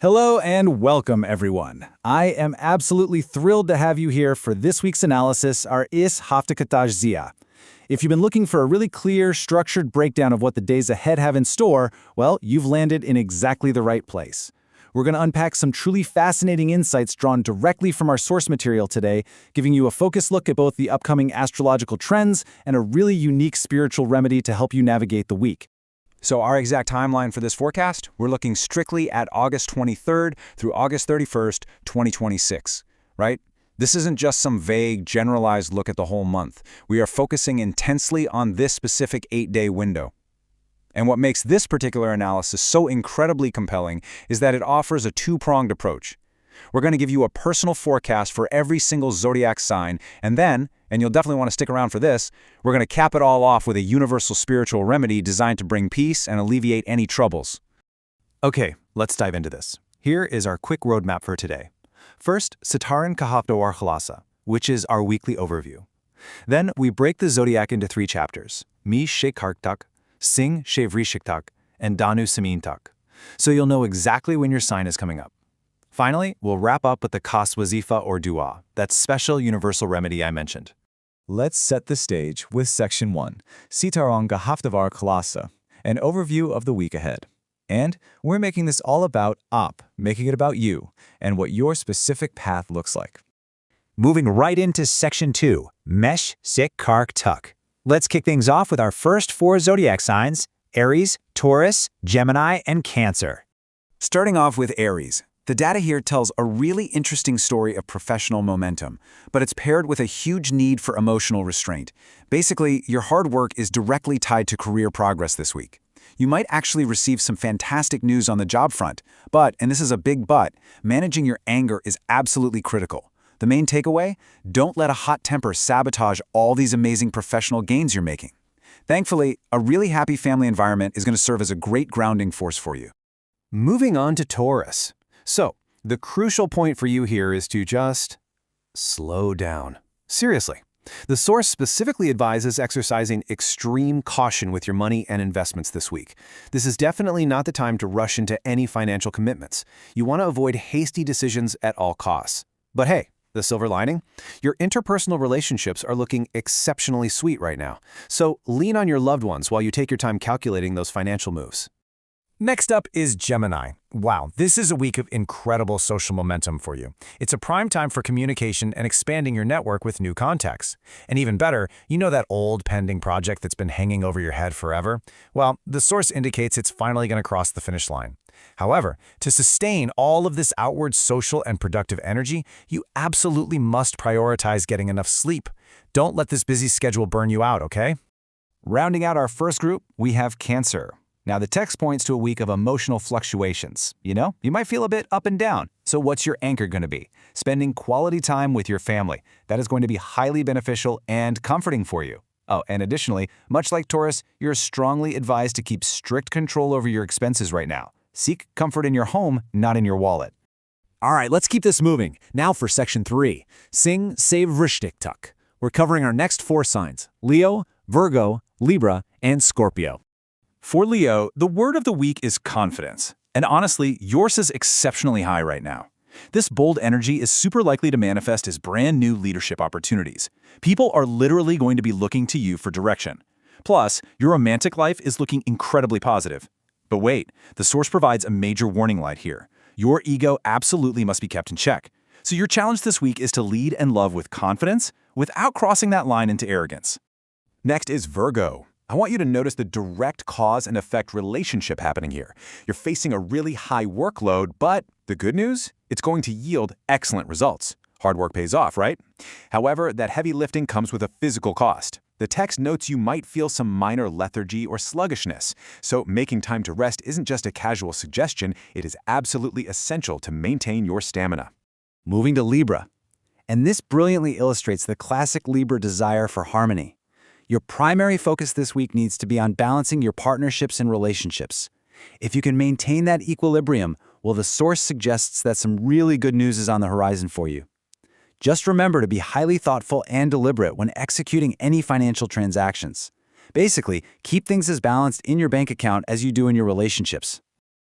Hello and welcome, everyone. I am absolutely thrilled to have you here for this week's analysis, our Is Haftakatash Zia. If you've been looking for a really clear, structured breakdown of what the days ahead have in store, well, you've landed in exactly the right place. We're going to unpack some truly fascinating insights drawn directly from our source material today, giving you a focused look at both the upcoming astrological trends and a really unique spiritual remedy to help you navigate the week. So our exact timeline for this forecast, we're looking strictly at August 23rd through August 31st, 2026, right? This isn't just some vague, generalized look at the whole month. We are focusing intensely on this specific 8-day window. And what makes this particular analysis so incredibly compelling is that it offers a two-pronged approach. We're going to give you a personal forecast for every single zodiac sign, and then, and you'll definitely want to stick around for this, we're going to cap it all off with a universal spiritual remedy designed to bring peace and alleviate any troubles. Okay, let's dive into this. Here is our quick roadmap for today. First, Sitaron Ka Haal, which is our weekly overview. Then we break the zodiac into 3 chapters: Mi Shekartak, Sing Shevrishiktak, and Danu Samintak, so you'll know exactly when your sign is coming up. Finally, we'll wrap up with the Kas Wazifa or Dua, that special universal remedy I mentioned. Let's set the stage with Section 1, Sitaron Ka Haal, an overview of the week ahead. And we're making this all about making it about you, and what your specific path looks like. Moving right into Section 2, Mesh Sik Kark Tuk. Let's kick things off with our first 4 zodiac signs: Aries, Taurus, Gemini, and Cancer. Starting off with Aries. The data here tells a really interesting story of professional momentum, but it's paired with a huge need for emotional restraint. Basically, your hard work is directly tied to career progress this week. You might actually receive some fantastic news on the job front, but, and this is a big but, managing your anger is absolutely critical. The main takeaway? Don't let a hot temper sabotage all these amazing professional gains you're making. Thankfully, a really happy family environment is going to serve as a great grounding force for you. Moving on to Taurus. So, the crucial point for you here is to just slow down. Seriously. The source specifically advises exercising extreme caution with your money and investments this week. This is definitely not the time to rush into any financial commitments. You want to avoid hasty decisions at all costs. But hey, the silver lining? Your interpersonal relationships are looking exceptionally sweet right now. So lean on your loved ones while you take your time calculating those financial moves. Next up is Gemini. Wow, this is a week of incredible social momentum for you. It's a prime time for communication and expanding your network with new contacts. And even better, you know that old pending project that's been hanging over your head forever? Well, the source indicates it's finally going to cross the finish line. However, to sustain all of this outward social and productive energy, you absolutely must prioritize getting enough sleep. Don't let this busy schedule burn you out, okay? Rounding out our first group, we have Cancer. Now, the text points to a week of emotional fluctuations. You might feel a bit up and down. So what's your anchor going to be? Spending quality time with your family. That is going to be highly beneficial and comforting for you. Oh, and additionally, much like Taurus, you're strongly advised to keep strict control over your expenses right now. Seek comfort in your home, not in your wallet. All right, let's keep this moving. Now for Section 3, Sing Shevrishiktak. We're covering our next 4 signs: Leo, Virgo, Libra, and Scorpio. For Leo, the word of the week is confidence. And honestly, yours is exceptionally high right now. This bold energy is super likely to manifest as brand new leadership opportunities. People are literally going to be looking to you for direction. Plus, your romantic life is looking incredibly positive. But wait, the source provides a major warning light here. Your ego absolutely must be kept in check. So your challenge this week is to lead and love with confidence without crossing that line into arrogance. Next is Virgo. I want you to notice the direct cause and effect relationship happening here. You're facing a really high workload, but the good news? It's going to yield excellent results. Hard work pays off, right? However, that heavy lifting comes with a physical cost. The text notes you might feel some minor lethargy or sluggishness, so making time to rest isn't just a casual suggestion, it is absolutely essential to maintain your stamina. Moving to Libra. And this brilliantly illustrates the classic Libra desire for harmony. Your primary focus this week needs to be on balancing your partnerships and relationships. If you can maintain that equilibrium, well, the source suggests that some really good news is on the horizon for you. Just remember to be highly thoughtful and deliberate when executing any financial transactions. Basically, keep things as balanced in your bank account as you do in your relationships.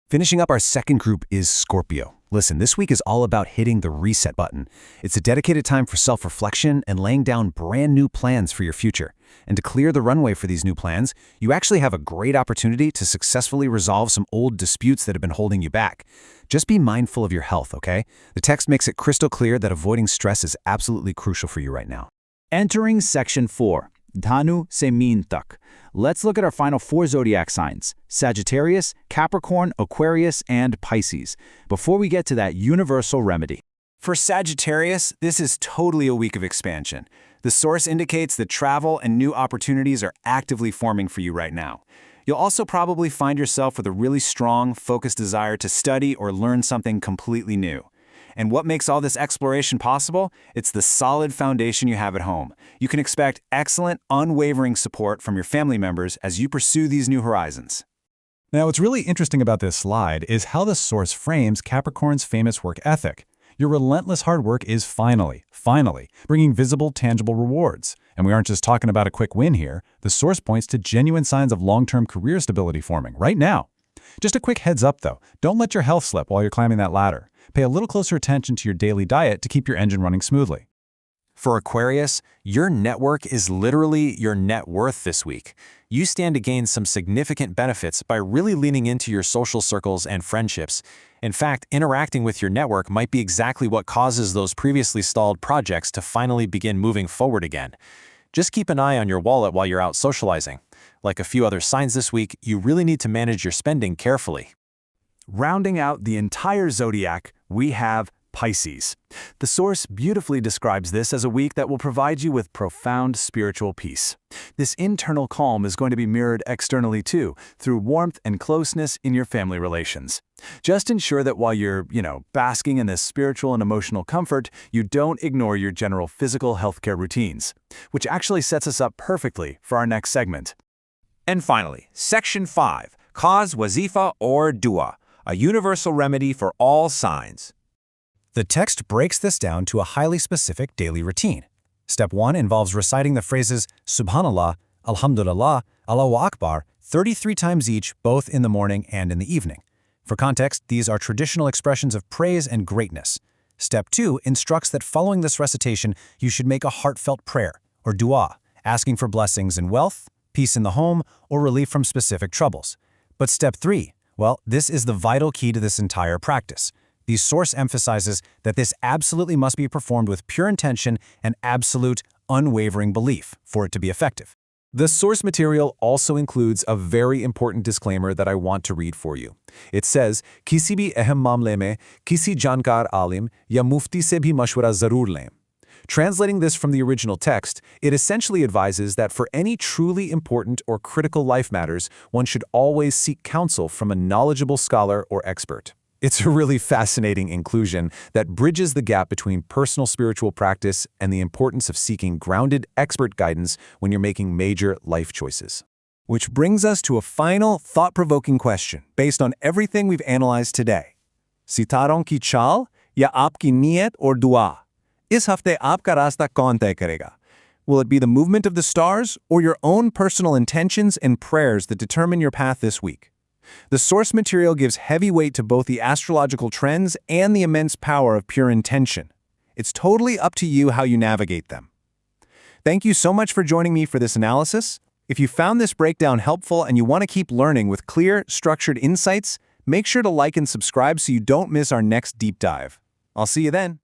Finishing up our second group is Scorpio. Listen, this week is all about hitting the reset button. It's a dedicated time for self-reflection and laying down brand new plans for your future. And to clear the runway for these new plans, you actually have a great opportunity to successfully resolve some old disputes that have been holding you back. Just be mindful of your health, okay? The text makes it crystal clear that avoiding stress is absolutely crucial for you right now. Entering Section 4, Dhanu se Meen tak. Let's look at our final 4 zodiac signs: Sagittarius, Capricorn, Aquarius, and Pisces, before we get to that universal remedy. For Sagittarius, this is totally a week of expansion. The source indicates that travel and new opportunities are actively forming for you right now. You'll also probably find yourself with a really strong, focused desire to study or learn something completely new. And what makes all this exploration possible? It's the solid foundation you have at home. You can expect excellent, unwavering support from your family members as you pursue these new horizons. Now, what's really interesting about this slide is how the source frames Capricorn's famous work ethic. Your relentless hard work is finally, bringing visible, tangible rewards. And we aren't just talking about a quick win here. The source points to genuine signs of long-term career stability forming right now. Just a quick heads up, though. Don't let your health slip while you're climbing that ladder. Pay a little closer attention to your daily diet to keep your engine running smoothly. For Aquarius, your network is literally your net worth this week. You stand to gain some significant benefits by really leaning into your social circles and friendships. In fact, interacting with your network might be exactly what causes those previously stalled projects to finally begin moving forward again. Just keep an eye on your wallet while you're out socializing. Like a few other signs this week, you really need to manage your spending carefully. Rounding out the entire zodiac, we have Pisces. The source beautifully describes this as a week that will provide you with profound spiritual peace. This internal calm is going to be mirrored externally too, through warmth and closeness in your family relations. Just ensure that while you're, basking in this spiritual and emotional comfort, you don't ignore your general physical healthcare routines, which actually sets us up perfectly for our next segment. And finally, Section 5, Cause Wazifa or Dua, a universal remedy for all signs. The text breaks this down to a highly specific daily routine. Step 1 involves reciting the phrases Subhanallah, Alhamdulillah, Allahu Akbar 33 times each, both in the morning and in the evening. For context, these are traditional expressions of praise and greatness. Step 2 instructs that following this recitation, you should make a heartfelt prayer, or dua, asking for blessings in wealth, peace in the home, or relief from specific troubles. But step 3, well, this is the vital key to this entire practice. The source emphasizes that this absolutely must be performed with pure intention and absolute, unwavering belief for it to be effective. The source material also includes a very important disclaimer that I want to read for you. It says, "Kisi bhi ahem mamle mein kisi jankar alim ya mufti se bhi mashwara zarur lein." Translating this from the original text, it essentially advises that for any truly important or critical life matters, one should always seek counsel from a knowledgeable scholar or expert. It's a really fascinating inclusion that bridges the gap between personal spiritual practice and the importance of seeking grounded expert guidance when you're making major life choices. Which brings us to a final thought-provoking question based on everything we've analyzed today. Sitaron ki chaal ya aapki niyat or dua? Is hafte aapka rasta kaun tay karega? Will it be the movement of the stars or your own personal intentions and prayers that determine your path this week? The source material gives heavy weight to both the astrological trends and the immense power of pure intention. It's totally up to you how you navigate them. Thank you so much for joining me for this analysis. If you found this breakdown helpful and you want to keep learning with clear, structured insights, make sure to like and subscribe so you don't miss our next deep dive. I'll see you then.